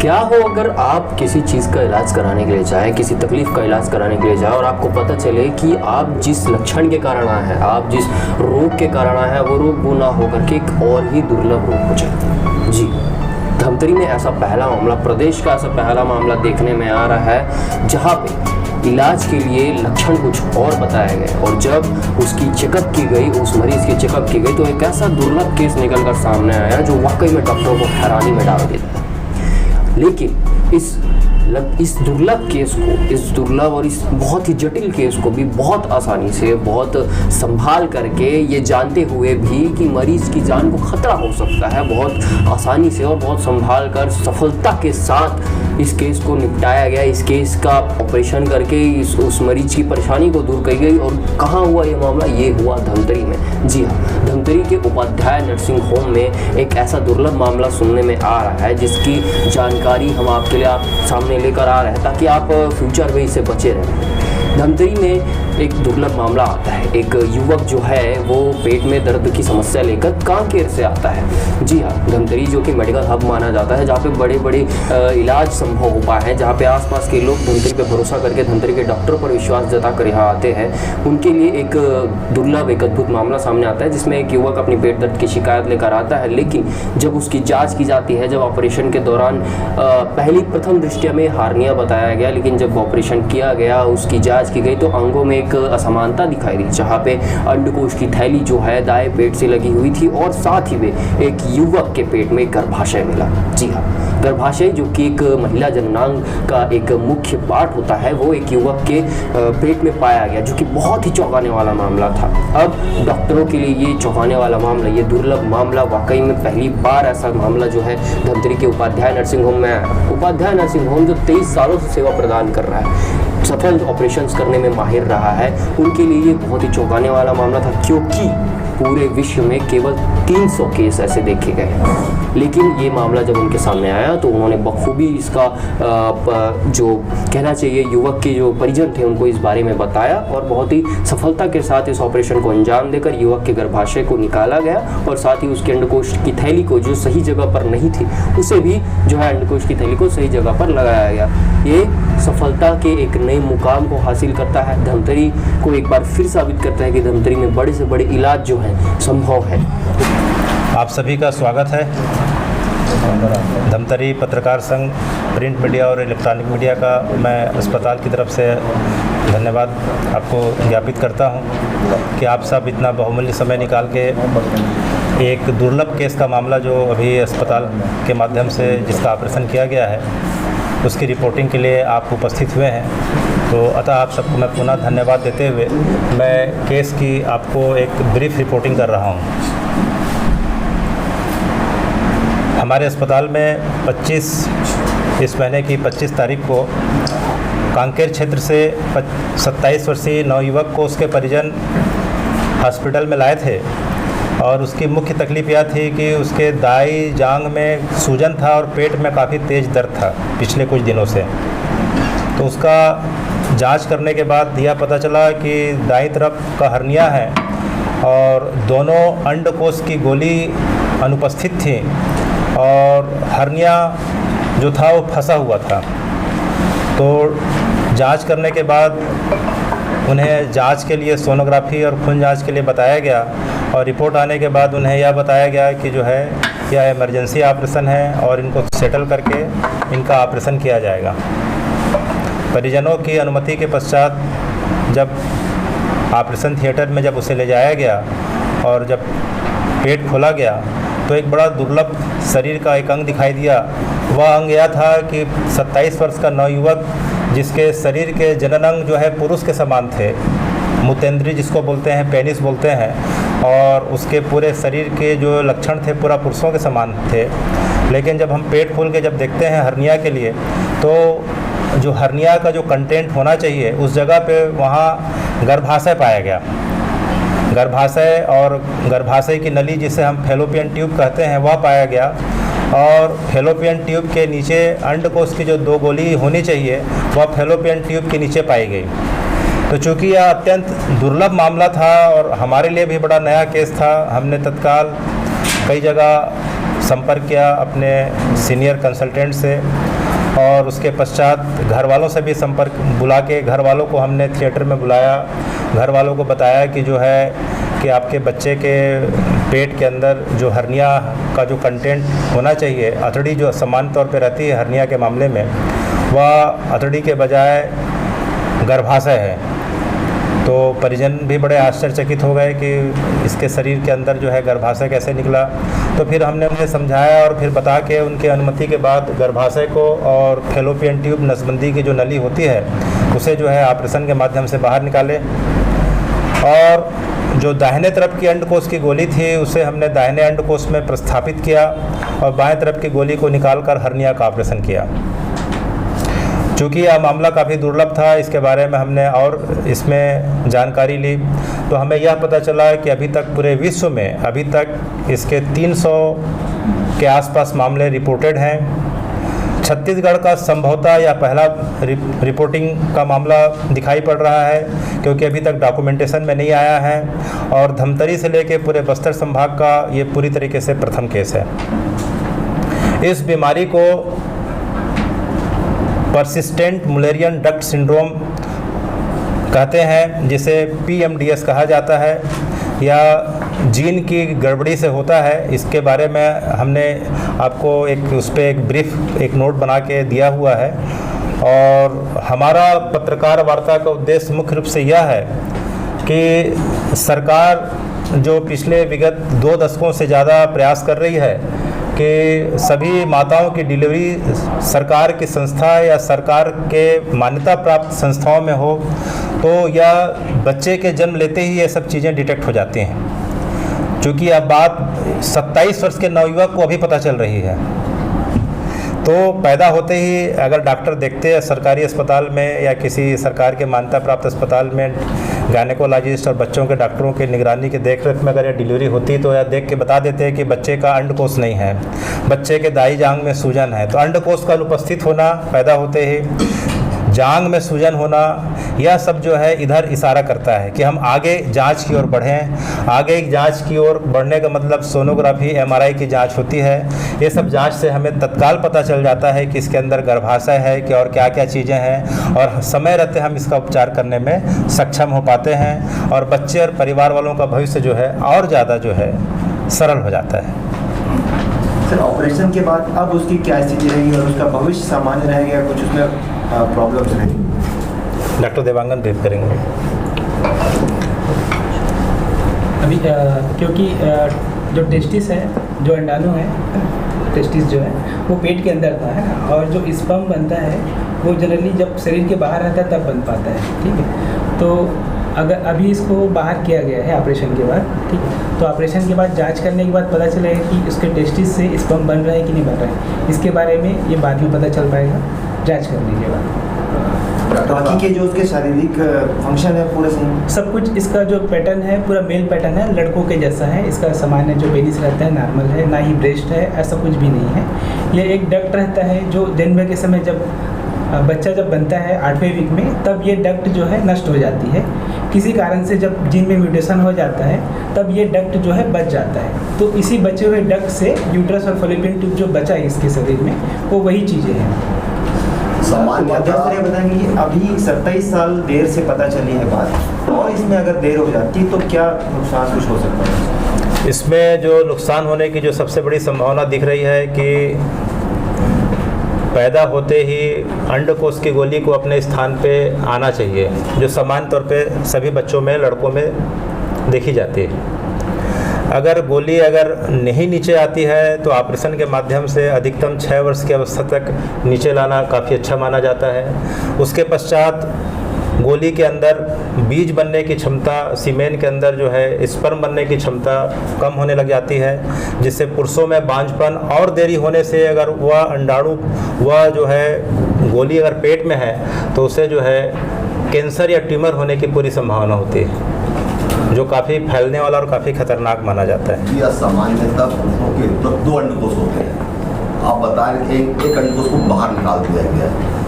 क्या हो अगर आप किसी चीज़ का इलाज कराने के लिए जाएं, किसी तकलीफ़ का इलाज कराने के लिए जाएं और आपको पता चले कि आप जिस लक्षण के कारण आए हैं, आप जिस रोग के कारण आए हैं, वो रोग वो ना होकर के एक और ही दुर्लभ रोग हो जाए। जी, धमतरी में ऐसा पहला मामला, प्रदेश का ऐसा पहला मामला देखने में आ रहा है जहाँ पे इलाज के लिए लक्षण कुछ और बताए गए और जब उसकी चेकअप की गई, उस मरीज़ की चेकअप की गई तो एक ऐसा दुर्लभ केस निकल कर सामने आया जो वाकई में डॉक्टरों को हैरानी में डाल देता है। लेकिन इस दुर्लभ केस को, इस दुर्लभ और इस बहुत ही जटिल केस को भी बहुत आसानी से, बहुत संभाल करके, ये जानते हुए भी कि मरीज़ की जान को खतरा हो सकता है, बहुत आसानी से और बहुत संभाल कर सफलता के साथ इस केस को निपटाया गया। इस केस का ऑपरेशन करके उस मरीज़ की परेशानी को दूर की गई। और कहाँ हुआ ये मामला? ये हुआ धमतरी में। जी हाँ, धमतरी के उपाध्याय नर्सिंग होम में एक ऐसा दुर्लभ मामला सुनने में आ रहा है जिसकी जानकारी हम आपके लिए सामने लेकर आ रहे हैं ताकि आप फ्यूचर में इससे बचे रहें। धमतरी में एक दुर्लभ मामला आता है। एक युवक जो है वो पेट में दर्द की समस्या लेकर कांकेर से आता है। जी हाँ, धमतरी जो कि मेडिकल हब माना जाता है, जहाँ पे बड़े बड़े इलाज संभव हो पाए हैं, जहाँ पे आसपास के लोग धमतरी पे भरोसा करके धमतरी के डॉक्टरों पर विश्वास जता कर यहाँ आते हैं, उनके लिए एक दुर्लभ, एक अद्भुत मामला सामने आता है जिसमें एक युवक अपनी पेट दर्द की शिकायत लेकर आता है। लेकिन जब उसकी जाँच की जाती है, जब ऑपरेशन के दौरान प्रथम दृष्टया में हार्निया बताया गया, लेकिन जब ऑपरेशन किया गया, उसकी जाँच की गई तो अंगों में एक असमानता दिखाई दी, जहाँ पे अंडकोश की थैली जो है दाएं पेट से लगी हुई थी और साथ ही में एक युवक के पेट में गर्भाशय मिला। जी हाँ, गर्भाशय जो कि एक महिला जननांग का एक मुख्य पार्ट होता है, वो एक युवक के पेट में पाया गया, जो कि बहुत ही चौंकाने वाला मामला था। अब डॉक्टरों के लिए ये चौंकाने वाला मामला, ये दुर्लभ मामला, वाकई में पहली बार ऐसा मामला जो है धमतरी के उपाध्याय नर्सिंग होम में आया। उपाध्याय नर्सिंग होम जो 23 सालों से सेवा प्रदान कर रहा है, सफल ऑपरेशंस करने में माहिर रहा है, उनके लिए ये बहुत ही चौंकाने वाला मामला था, क्योंकि पूरे विश्व में केवल 300 केस ऐसे देखे गए। लेकिन ये मामला जब उनके सामने आया तो उन्होंने बखूबी इसका जो कहना चाहिए युवक के जो परिजन थे उनको इस बारे में बताया और बहुत ही सफलता के साथ इस ऑपरेशन को अंजाम देकर युवक के गर्भाशय को निकाला गया और साथ ही उसके अंडकोश की थैली को, जो सही जगह पर नहीं थी, उसे भी जो है अंडकोश की थैली को सही जगह पर लगाया गया। ये सफलता के एक नए मुकाम को हासिल करता है, धमतरी को एक बार फिर साबित करता है कि धमतरी में बड़े से बड़े इलाज जो है संभव है। आप सभी का स्वागत है। धमतरी पत्रकार संघ, प्रिंट मीडिया और इलेक्ट्रॉनिक मीडिया का मैं अस्पताल की तरफ से धन्यवाद आपको ज्ञापित करता हूं कि आप सब इतना बहुमूल्य समय निकाल के एक दुर्लभ केस का मामला जो अभी अस्पताल के माध्यम से जिसका ऑपरेशन किया गया है उसकी रिपोर्टिंग के लिए आप उपस्थित हुए हैं। तो अतः आप सबको मैं पुनः धन्यवाद देते हुए मैं केस की आपको एक ब्रीफ रिपोर्टिंग कर रहा हूं। हमारे अस्पताल में 25 इस महीने की 25 तारीख को कांकेर क्षेत्र से 27 वर्षीय नवयुवक को उसके परिजन हॉस्पिटल में लाए थे और उसकी मुख्य तकलीफ़ यह थी कि उसके दाई जांघ में सूजन था और पेट में काफ़ी तेज़ दर्द था पिछले कुछ दिनों से। तो उसका जांच करने के बाद यह पता चला कि दाईं तरफ का हर्निया है और दोनों अंडकोश की गोली अनुपस्थित थी और हर्निया जो था वो फंसा हुआ था। तो जांच करने के बाद उन्हें जांच के लिए सोनोग्राफी और खून जांच के लिए बताया गया और रिपोर्ट आने के बाद उन्हें यह बताया गया कि जो है यह इमरजेंसी ऑपरेशन है और इनको सेटल करके इनका ऑपरेशन किया जाएगा। परिजनों की अनुमति के पश्चात जब ऑपरेशन थिएटर में जब उसे ले जाया गया और जब पेट खोला गया तो एक बड़ा दुर्लभ शरीर का एक अंग दिखाई दिया। वह अंग यह था कि 27 वर्ष का नवयुवक जिसके शरीर के जनन अंग जो है पुरुष के समान थे, मुतेंद्री जिसको बोलते हैं, पेनिस बोलते हैं, और उसके पूरे शरीर के जो लक्षण थे पूरा पुरुषों के समान थे। लेकिन जब हम पेट खोल के जब देखते हैं हर्निया के लिए तो जो हर्निया का जो कंटेंट होना चाहिए उस जगह पे वहाँ गर्भाशय पाया गया। गर्भाशय और गर्भाशय की नली जिसे हम फैलोपियन ट्यूब कहते हैं वह पाया गया और फैलोपियन ट्यूब के नीचे अंडकोश की जो 2 गोली होनी चाहिए वह फैलोपियन ट्यूब के नीचे पाई गई। तो चूँकि यह अत्यंत दुर्लभ मामला था और हमारे लिए भी बड़ा नया केस था, हमने तत्काल कई जगह संपर्क किया अपने सीनियर कंसल्टेंट से और उसके पश्चात घर वालों से भी संपर्क बुला के घर वालों को हमने थिएटर में बुलाया, घर वालों को बताया कि जो है कि आपके बच्चे के पेट के अंदर जो हर्निया का जो कंटेंट होना चाहिए, अतड़ी जो सामान्य तौर पे रहती है हर्निया के मामले में, वह अतड़ी के बजाय गर्भाशय है। तो परिजन भी बड़े आश्चर्यचकित हो गए कि इसके शरीर के अंदर जो है गर्भाशय कैसे निकला। तो फिर हमने उन्हें समझाया और फिर बता के उनके अनुमति के बाद गर्भाशय को और फैलोपियन ट्यूब नसबंदी की जो नली होती है उसे जो है ऑपरेशन के माध्यम से बाहर निकाले, और जो दाहिने तरफ की अंडकोश की गोली थी उसे हमने दाहिने अंडकोश में प्रस्थापित किया और बाएं तरफ की गोली को निकालकर हर्निया का ऑपरेशन किया। चूँकि यह मामला काफ़ी दुर्लभ था, इसके बारे में हमने और इसमें जानकारी ली तो हमें यह पता चला कि अभी तक पूरे विश्व में अभी तक इसके 300 के आसपास मामले रिपोर्टेड हैं। छत्तीसगढ़ का संभवतः या पहला रिपोर्टिंग का मामला दिखाई पड़ रहा है, क्योंकि अभी तक डॉक्यूमेंटेशन में नहीं आया है, और धमतरी से लेकर पूरे बस्तर संभाग का ये पूरी तरीके से प्रथम केस है। इस बीमारी को परसिस्टेंट मुलेरियन डक्ट सिंड्रोम कहते हैं, जिसे PMDS कहा जाता है, या जीन की गड़बड़ी से होता है। इसके बारे में हमने आपको उस पर एक ब्रीफ एक नोट बना के दिया हुआ है, और हमारा पत्रकार वार्ता का उद्देश्य मुख्य रूप से यह है कि सरकार जो पिछले विगत 2 दशकों से ज़्यादा प्रयास कर रही है कि सभी माताओं की डिलीवरी सरकार की संस्था या सरकार के मान्यता प्राप्त संस्थाओं में हो, तो या बच्चे के जन्म लेते ही ये सब चीज़ें डिटेक्ट हो जाती हैं। क्योंकि अब बात 27 वर्ष के नवयुवक को अभी पता चल रही है, तो पैदा होते ही अगर डॉक्टर देखते हैं सरकारी अस्पताल में या किसी सरकार के मान्यता प्राप्त अस्पताल में गायनेकोलॉजिस्ट और बच्चों के डॉक्टरों की निगरानी के देख रेख में अगर यह डिलीवरी होती तो यह देख के बता देते हैं कि बच्चे का अंडकोश नहीं है, बच्चे के दाई जांघ में सूजन है। तो अंडकोश का अनुपस्थित होना, पैदा होते ही जांघ में सूजन होना, यह सब जो है इधर इशारा करता है कि हम आगे जांच की ओर बढ़ें। आगे जांच की ओर बढ़ने का मतलब सोनोग्राफी, MRI की जांच होती है। ये सब जांच से हमें तत्काल पता चल जाता है कि इसके अंदर गर्भाशय है कि और क्या क्या चीज़ें हैं, और समय रहते हम इसका उपचार करने में सक्षम हो पाते हैं, और बच्चे और परिवार वालों का भविष्य जो है और ज़्यादा जो है सरल हो जाता है। सर, ऑपरेशन के बाद अब उसकी क्या स्थिति रहेगी और उसका भविष्य सामान्य रहेगा, कुछ उसमें प्रॉब्लम्स रहेगी? डॉक्टर देवांगन ब्रीफ करेंगे। अभी क्योंकि जो टेस्टिस है, जो अंडाणु है, टेस्टिस जो है वो पेट के अंदर था, है ना, और जो स्पर्म बनता है वो जनरली जब शरीर के बाहर रहता है तब बन पाता है, ठीक है। तो अगर अभी इसको बाहर किया गया है ऑपरेशन के बाद, ठीक है, तो ऑपरेशन के बाद जांच करने के बाद पता चलेगा कि उसके टेस्टिस से स्पर्म बन रहा है कि नहीं बन रहा है। इसके बारे में ये बाद में पता चल पाएगा जांच करने के बाद। बाकी के जो उसके शारीरिक फंक्शन है पूरे सब कुछ, इसका जो पैटर्न है पूरा मेल पैटर्न है, लड़कों के जैसा है। इसका सामान्य जो पेनिस रहता है नॉर्मल है, ना ही ब्रेस्ट है, ऐसा कुछ भी नहीं है। ये एक डक्ट रहता है जो जन्म के समय जब बच्चा जब बनता है 8वें वीक में, तब ये डक्ट जो है नष्ट हो जाती है। किसी कारण से जब जीन में म्यूटेशन हो जाता है तब ये डक्ट जो है बच जाता है। तो इसी बचे हुए डक्ट से यूट्रस और फैलोपियन ट्यूब जो बचा है इसके शरीर में, वो वही चीज़ें हैं। सामान्यतः ये बताएंगे कि अभी 27 साल देर से पता चली है बात, और इसमें अगर देर हो जाती तो क्या नुकसान कुछ हो सकता है? इसमें जो नुकसान होने की जो सबसे बड़ी संभावना दिख रही है कि पैदा होते ही अंडकोश की गोली को अपने स्थान पे आना चाहिए, जो सामान्य तौर पे सभी बच्चों में, लड़कों में देखी जाती है। अगर गोली अगर नहीं नीचे आती है तो ऑपरेशन के माध्यम से अधिकतम 6 वर्ष की अवस्था तक नीचे लाना काफ़ी अच्छा माना जाता है। उसके पश्चात गोली के अंदर बीज बनने की क्षमता, सीमेन के अंदर जो है स्पर्म बनने की क्षमता कम होने लग जाती है, जिससे पुरुषों में बांझपन और देरी होने से अगर वह अंडाणु वह जो है गोली अगर पेट में है तो उसे जो है कैंसर या ट्यूमर होने की पूरी संभावना होती है, जो काफ़ी फैलने वाला और काफ़ी खतरनाक माना जाता है। या सामान्यतः पुरुषों के 2 अंडकोश होते हैं, आप बता रहे थे एक अंडकोश को बाहर निकाल दिया गया,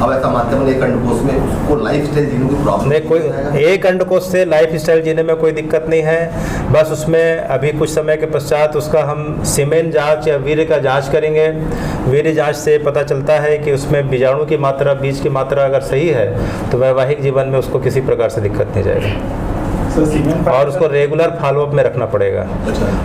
अब ऐसा मानते हैं एक अंडकोश में उसको लाइफ स्टाइल जीने की प्रॉब्लम नहीं, कोई एक अंडकोश से लाइफ स्टाइल जीने में कोई दिक्कत नहीं है। बस उसमें अभी कुछ समय के पश्चात उसका हम सीमेन जांच या वीर्य का जांच करेंगे। वीर्य जांच से पता चलता है कि उसमें बीजाणु की मात्रा, बीज की मात्रा अगर सही है तो वैवाहिक जीवन में उसको किसी प्रकार से दिक्कत नहीं जाएगी। और उसको रेगुलर फॉलोअप में रखना पड़ेगा।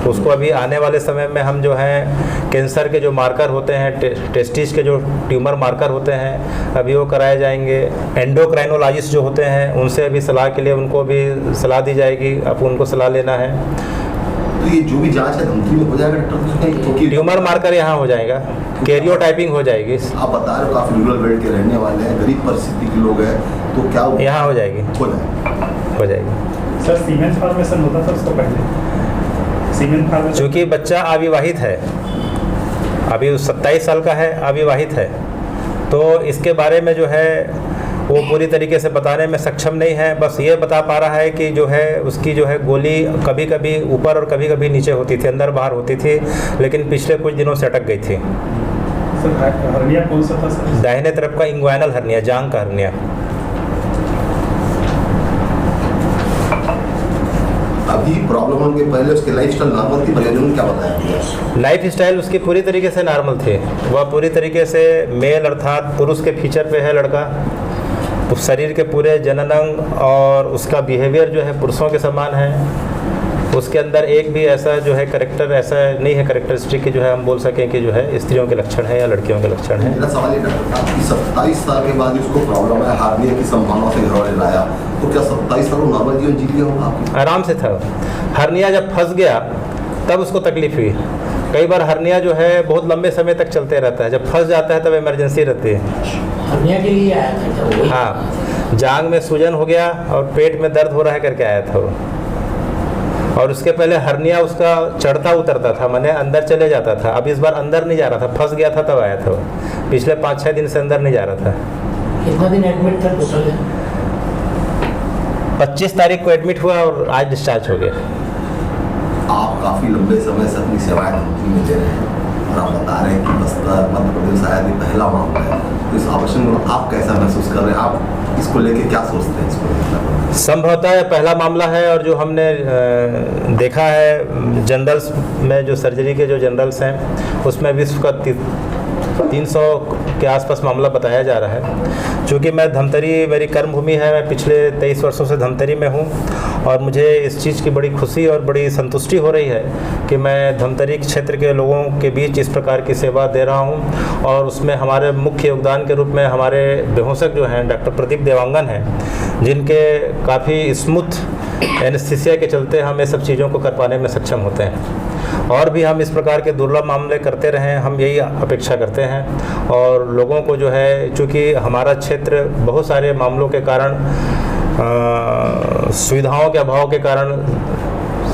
तो उसको अभी आने वाले समय में हम जो है कैंसर के जो मार्कर होते हैं, टेस्टिस के जो ट्यूमर मार्कर होते हैं, अभी वो कराए जाएंगे। एंडोक्राइनोलॉजिस्ट जो होते हैं उनसे अभी सलाह के लिए उनको भी सलाह दी जाएगी, अब उनको सलाह लेना है। तो ये जो भी जांच है धमकी में हो जाएगा डॉक्टर? ट्यूमर मार्कर यहाँ हो जाएगा, कैरियोटाइपिंग हो जाएगी। आप बता रहे हो काफ़ी रूरल बेल्ट के रहने वाले हैं, गरीब परिस्थिति के लोग हैं, तो क्या यहाँ हो जाएगी, हो जाएगी। सर सीमेन फॉर्मेशन होता था उसको पहले, सीमेन फॉर्मेशन चूँकि बच्चा अविवाहित है, अभी 27 साल का है, अविवाहित है, तो इसके बारे में जो है वो पूरी तरीके से बताने में सक्षम नहीं है। बस ये बता पा रहा है कि जो है उसकी जो है गोली कभी कभी ऊपर और कभी कभी नीचे होती थी, अंदर बाहर होती थी, लेकिन पिछले कुछ दिनों से अटक गई थी। सर हर्निया कौन सा था सर? दाहिने तरफ का इंग्वाइनल हर्निया, जांग का हर्निया। अभी प्रॉब्लम होने के पहले उसकी लाइफ स्टाइल नॉर्मल थी, परिजनों ने क्या बताया? लाइफ स्टाइल उसकी पूरी तरीके से नॉर्मल थी। वह पूरी तरीके से मेल अर्थात पुरुष के फीचर पे है लड़का। उस शरीर के पूरे जनन अंग और उसका बिहेवियर जो है पुरुषों के समान है। उसके अंदर एक भी ऐसा जो है करेक्टर ऐसा नहीं है, करेक्टरिस्टिक की जो है हम बोल सकें कि जो है स्त्रियों के लक्षण है या लड़कियों के लक्षण है। मेरा सवाल ये डॉक्टर साहब कि 27 साल के बाद उसको प्रॉब्लम है, हार्निया की संभावना से घर वाले लाया, तो क्या 27 साल वो नॉर्मल जीवन जी लिया होगा? आराम से था। हर्निया जब फंस गया तब उसको तकलीफ हुई। कई बार हर्निया जो है बहुत लंबे समय तक चलते रहता है, जब फंस जाता है तब इमरजेंसी रहती है। हर्निया के लिए आया था क्या वो? हाँ, जांग में सूजन हो गया और पेट में दर्द हो रहा है करके आया था वो। और उसके पहले हर्निया उसका चढ़ता उतरता था, माने अंदर चले जाता था। अब इस बार अंदर नहीं जा रहा था, फंस गया था तब आया था वो। पिछले 5-6 दिन से अंदर नहीं जा रहा था। कितना दिन एडमिट था टोटल? 25 तारीख को एडमिट हुआ और आज डिस्चार्ज हो गया। आप काफ़ी लंबे समय से अपनी सेवाएं धमकी में दे रहे हैं और आप बता रहे हैं कि बस्तर मध्य प्रदेश शायद ये पहला मामला है, तो इस ऑपरेशन में आप कैसा महसूस कर रहे हैं? आप इसको लेके क्या सोचते हैं? इसको संभवतः यह पहला मामला है और जो हमने देखा है जनरल्स में, जो सर्जरी के जो जनरल्स हैं उसमें विश्व का 300 के आसपास मामला बताया जा रहा है। चूँकि मैं धमतरी मेरी कर्मभूमि है, मैं पिछले 23 वर्षों से धमतरी में हूँ और मुझे इस चीज़ की बड़ी खुशी और बड़ी संतुष्टि हो रही है कि मैं धमतरी क्षेत्र के लोगों के बीच इस प्रकार की सेवा दे रहा हूँ। और उसमें हमारे मुख्य योगदान के रूप में हमारे बेहोशक जो हैं डॉक्टर प्रदीप देवांगन हैं, जिनके काफ़ी स्मूथ एनेस्थीसिया के चलते हम ये सब चीज़ों को कर पाने में सक्षम होते हैं। और भी हम इस प्रकार के दुर्लभ मामले करते रहें, हम यही अपेक्षा करते हैं। और लोगों को जो है, चूँकि हमारा क्षेत्र बहुत सारे मामलों के कारण, सुविधाओं के अभाव के कारण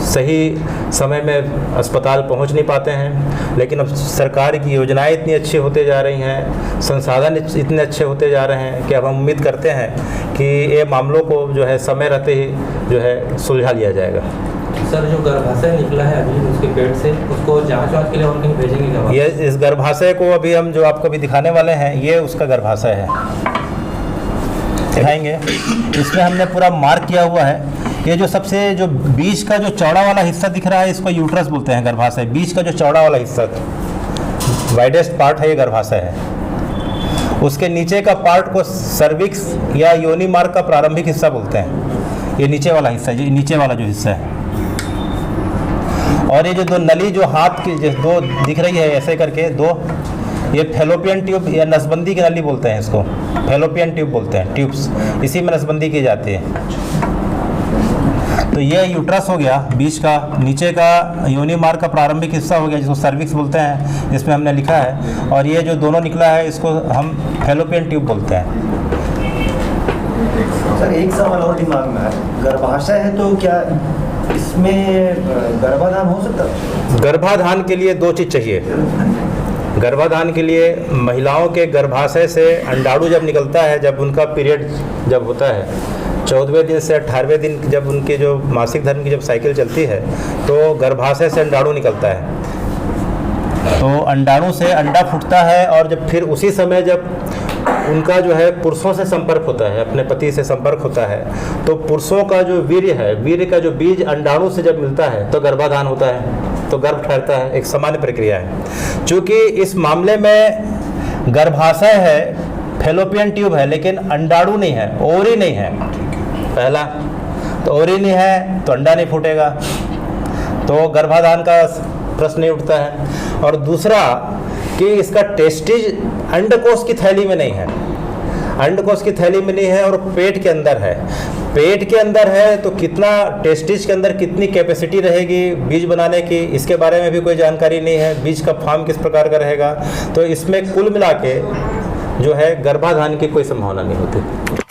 सही समय में अस्पताल पहुंच नहीं पाते हैं, लेकिन अब सरकार की योजनाएं इतनी अच्छी होते जा रही हैं, संसाधन इतने अच्छे होते जा रहे हैं कि अब हम उम्मीद करते हैं कि ये मामलों को जो है समय रहते ही जो है सुलझा लिया जाएगा। सर जो गर्भाशय निकला है अभी उसके पेट से, उसको जांच वांच के लिए और कहीं भेजेंगे क्या? ये इस गर्भाशय को अभी हम जो आपको अभी दिखाने वाले हैं, ये उसका गर्भाशय है, दिखाएंगे। इसमें हमने पूरा मार्क किया हुआ है। ये जो सबसे जो बीच का जो चौड़ा वाला हिस्सा दिख रहा है, इसको यूट्रस बोलते हैं, गर्भाशय। बीच का जो चौड़ा वाला हिस्सा, वाइडेस्ट पार्ट है, ये गर्भाशय है। उसके नीचे का पार्ट को सर्विक्स या योनि मार्ग का प्रारंभिक हिस्सा बोलते हैं। ये नीचे वाला हिस्सा, ये नीचे वाला जो हिस्सा है। और ये जो दो नली जो हाथ की दो दिख रही है ऐसे करके दो, ये फेलोपियन ट्यूब या नसबंदी की नली बोलते हैं इसको, फेलोपियन ट्यूब बोलते हैं, ट्यूब्स, इसी में नसबंदी की जाती है। तो ये यूट्रस हो गया बीच का, नीचे का योनि मार्ग का प्रारंभिक हिस्सा हो गया जिसको सर्विक्स बोलते हैं, जिसमें हमने लिखा है। और ये जो दोनों निकला है इसको हम फेलोपियन ट्यूब बोलते हैं। सर एक सवाल और दिमाग में है, गर्भाशय है तो क्या इसमें गर्भाधान हो सकता है? गर्भाधान के लिए 2 चीज़ चाहिए। गर्भाधान के लिए महिलाओं के गर्भाशय से अंडाणु जब निकलता है, जब उनका पीरियड जब होता है 14वें दिन से 18वें दिन, जब उनके जो मासिक धर्म की जब साइकिल चलती है, तो गर्भाशय से अंडाणु निकलता है। तो अंडाणु से अंडा फूटता है और जब फिर उसी समय जब उनका जो है पुरुषों से संपर्क होता है, अपने पति से संपर्क होता है, तो पुरुषों का जो वीर्य है, वीर्य का जो बीज अंडाणु से जब मिलता है तो गर्भाधान होता है, तो गर्भ ठहरता है। एक सामान्य प्रक्रिया है। चूँकि इस मामले में गर्भाशय है, फैलोपियन ट्यूब है, लेकिन अंडाणु नहीं है, ओवरी नहीं है। पहला तो ओवरी नहीं है तो अंडा नहीं फूटेगा, तो गर्भाधान का प्रश्न नहीं उठता है। और दूसरा कि इसका टेस्टिज अंडकोश की थैली में नहीं है, अंडकोश की थैली में नहीं है और पेट के अंदर है। पेट के अंदर है तो कितना टेस्टिज के अंदर कितनी कैपेसिटी रहेगी बीज बनाने की, इसके बारे में भी कोई जानकारी नहीं है। बीज का फॉर्म किस प्रकार का रहेगा, तो इसमें कुल मिला के जो है गर्भाधान की कोई संभावना नहीं होती।